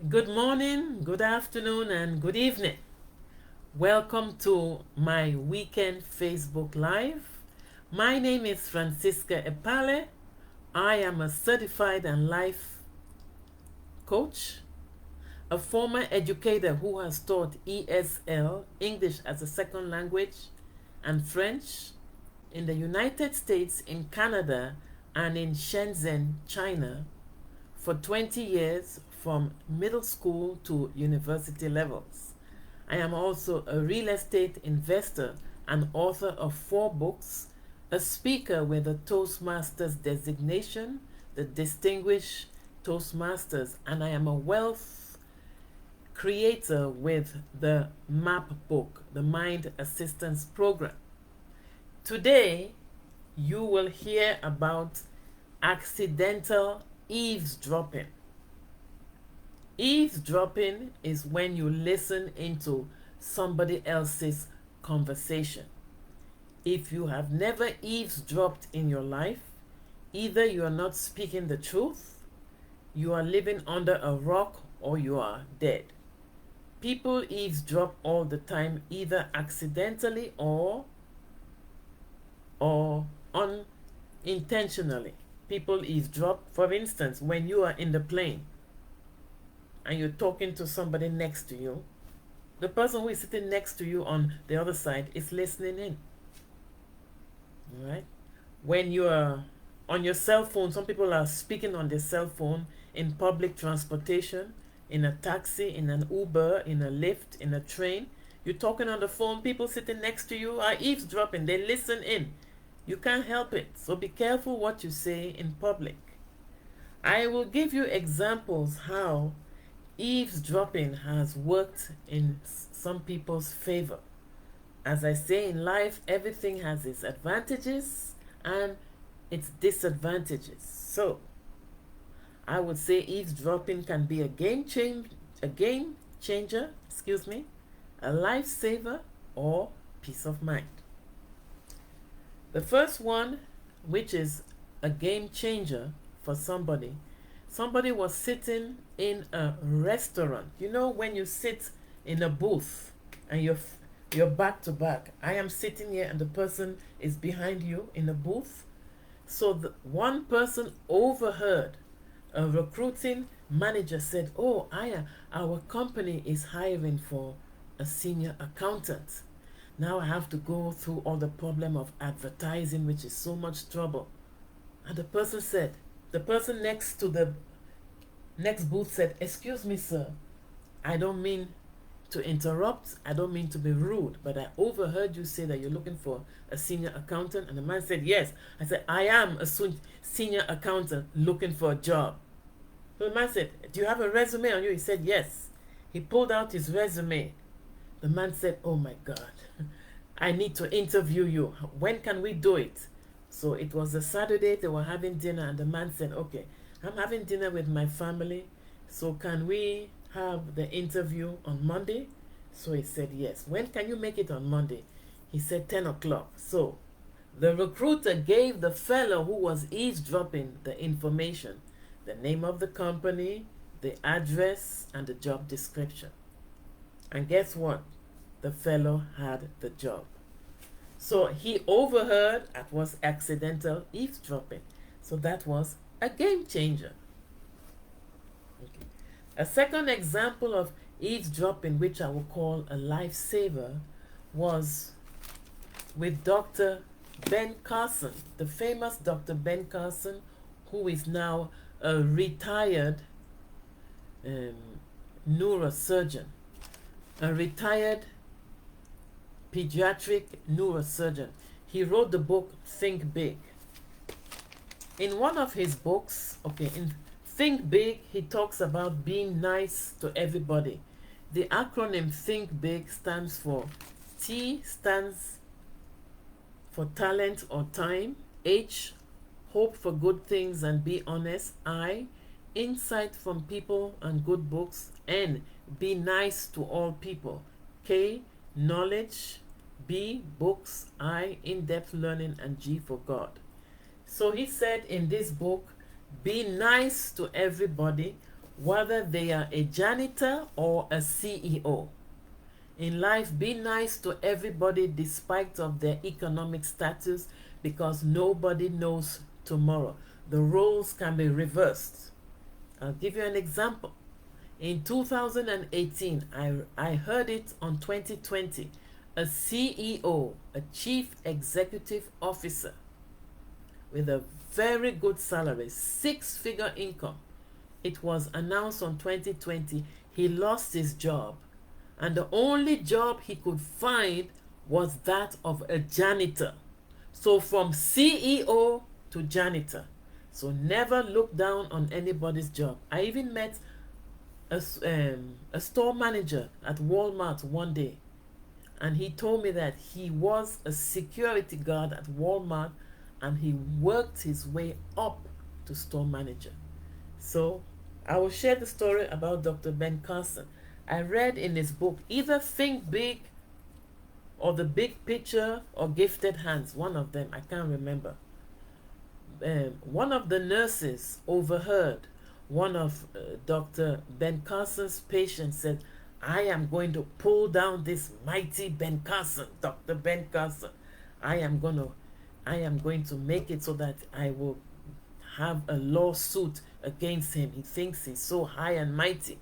Good morning, good afternoon, and good evening. Welcome to my weekend Facebook Live. My name is Francisca Epale. I am a certified and life coach, a former educator who has taught ESL, English as a Second Language, and French in the United States, in Canada, and in Shenzhen, China, for 20 years from middle school to university levels. I am also a real estate investor and author of 4 books, a speaker with a Toastmasters designation, the Distinguished Toastmasters, and I am a wealth creator with the MAP book, the Mind Assistance Program. Today, you will hear about accidental eavesdropping. Eavesdropping is when you listen into somebody else's conversation. If you have never eavesdropped in your life, either you are not speaking the truth, you are living under a rock, or you are dead. People eavesdrop all the time, either accidentally or unintentionally. People eavesdrop, for instance, when you are in the plane and you're talking to somebody next to you, the person who is sitting next to you on the other side is listening in. All right? When you are on your cell phone, some people are speaking on their cell phone in public transportation, in a taxi, in an Uber, in a lift, in a train. You're talking on the phone, people sitting next to you are eavesdropping. They listen in. You can't help it. So be careful what you say in public. I will give you examples how eavesdropping has worked in some people's favor. As I say, in life, everything has its advantages and its disadvantages. So, I would say eavesdropping can be a game changer, a lifesaver, or peace of mind. The first one, which is a game changer for somebody was sitting in a restaurant. You know, when you sit in a booth and you're back to back. I am sitting here and the person is behind you in a booth. So one person overheard. A recruiting manager said, "Oh, our company is hiring for a senior accountant. Now I have to go through all the problem of advertising, which is so much trouble." And the person next to the next booth said, "Excuse me, sir. I don't mean to interrupt. I don't mean to be rude, but I overheard you say that you're looking for a senior accountant." And the man said, "Yes." I said, "I am a senior accountant looking for a job." So the man said, "Do you have a resume on you?" He said, "Yes." He pulled out his resume. The man said, "Oh my God, I need to interview you. When can we do it?" So it was a Saturday, they were having dinner, and the man said, "Okay, I'm having dinner with my family, so can we have the interview on Monday?" So he said, "Yes." "When can you make it on Monday?" He said, 10 o'clock. So the recruiter gave the fellow who was eavesdropping the information, the name of the company, the address, and the job description. And guess what? The fellow had the job. So he overheard. That was accidental eavesdropping. So that was a game changer. Okay. A second example of eavesdropping, which I will call a lifesaver, was with Dr. Ben Carson, the famous Dr. Ben Carson, who is now a retired neurosurgeon, a retired pediatric neurosurgeon. He wrote the book Think Big. In one of his books, in Think Big, he talks about being nice to everybody. The acronym Think Big stands for T stands for talent or time. H, hope for good things and be honest. I, insight from people and good books. N, be nice to all people. K, knowledge. B, books. I, in-depth learning. And G for God. So he said in this book, be nice to everybody. whether they are a janitor or a CEO. In life, be nice to everybody despite of their economic status, because nobody knows tomorrow. The roles can be reversed. I'll give you an example. In 2018, I heard it on 2020. A CEO, a chief executive officer with a very good salary, six-figure income. It was announced on 2020 he lost his job, and the only job he could find was that of a janitor. So from CEO to janitor. So never look down on anybody's job. I even met a store manager at Walmart one day, and he told me that he was a security guard at Walmart and he worked his way up to store manager. So I will share the story about Dr. Ben Carson. I read in his book, either Think Big or The Big Picture or Gifted Hands, one of them, I can't remember. One of the nurses overheard one of Dr. Ben Carson's patients said, I am going to pull down this mighty Ben Carson, Dr. Ben Carson. I am going to make it so that I will have a lawsuit against him. He thinks he's so high and mighty.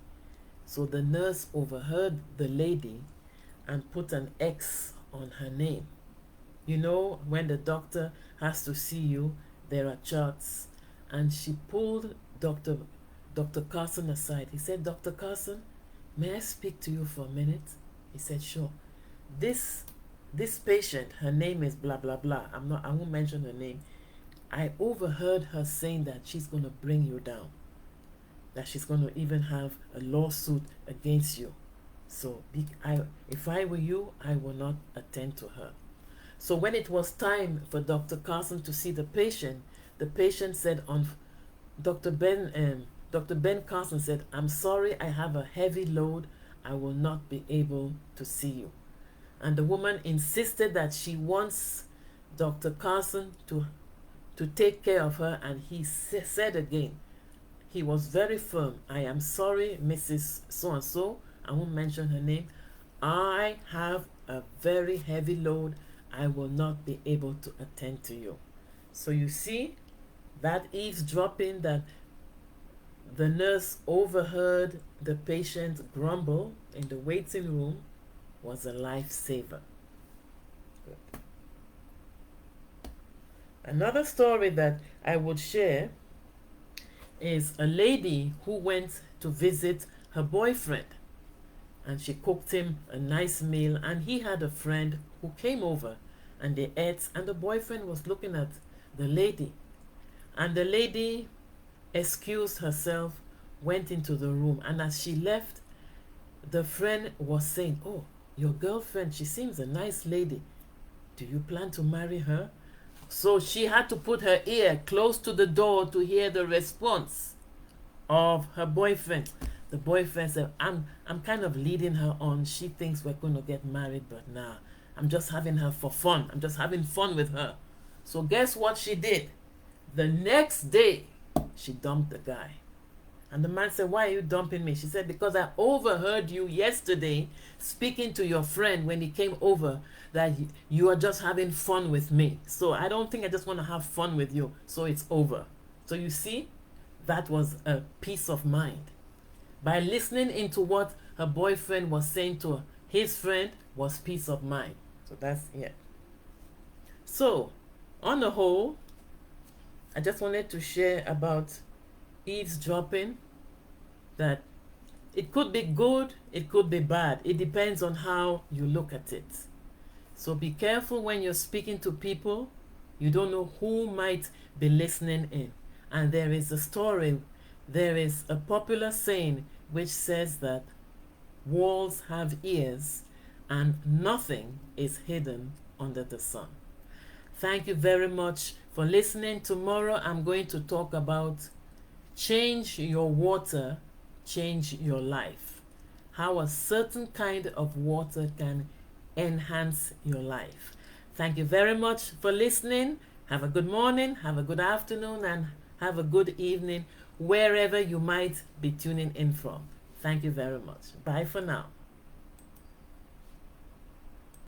So the nurse overheard the lady and put an X on her name. You know, when the doctor has to see you, there are charts. And she pulled Dr. Carson aside. He said, Dr. Carson, may I speak to you for a minute? He said, sure. This patient, her name is blah, blah, blah. I won't mention her name. I overheard her saying that she's going to bring you down, that she's going to even have a lawsuit against you. So if I were you, I will not attend to her. So when it was time for Dr. Carson to see the patient said, Dr. Ben Carson said, I'm sorry, I have a heavy load. I will not be able to see you. And the woman insisted that she wants Dr. Carson to take care of her, and he said again, he was very firm, I am sorry, Mrs. So-and-so, I won't mention her name, I have a very heavy load, I will not be able to attend to you. So you see, that eavesdropping that the nurse overheard the patient grumble in the waiting room was a lifesaver. Good. Another story that I would share is a lady who went to visit her boyfriend, and she cooked him a nice meal, and he had a friend who came over and they ate, and the boyfriend was looking at the lady, and the lady excused herself, went into the room, and as she left, the friend was saying, oh, your girlfriend, she seems a nice lady, do you plan to marry her? So she had to put her ear close to the door to hear the response of her boyfriend. The boyfriend said, I'm kind of leading her on. She thinks we're going to get married, but nah, I'm just having her for fun. I'm just having fun with her. So guess what she did? The next day, she dumped the guy. And the man said, why are you dumping me? She said, because I overheard you yesterday speaking to your friend when he came over that you are just having fun with me. So I don't think I just want to have fun with you. So it's over. So you see, that was a peace of mind. By listening into what her boyfriend was saying to his friend was peace of mind. So that's it. So, on the whole, I just wanted to share about eavesdropping, that it could be good, it could be bad. It depends on how you look at it. So be careful when you're speaking to people. You don't know who might be listening in. And there is a popular saying which says that walls have ears and nothing is hidden under the sun. Thank you very much for listening. Tomorrow I'm going to talk about change your water, change your life. How a certain kind of water can enhance your life. Thank you very much for listening. Have a good morning, have a good afternoon, and have a good evening, wherever you might be tuning in from. Thank you very much. Bye for now.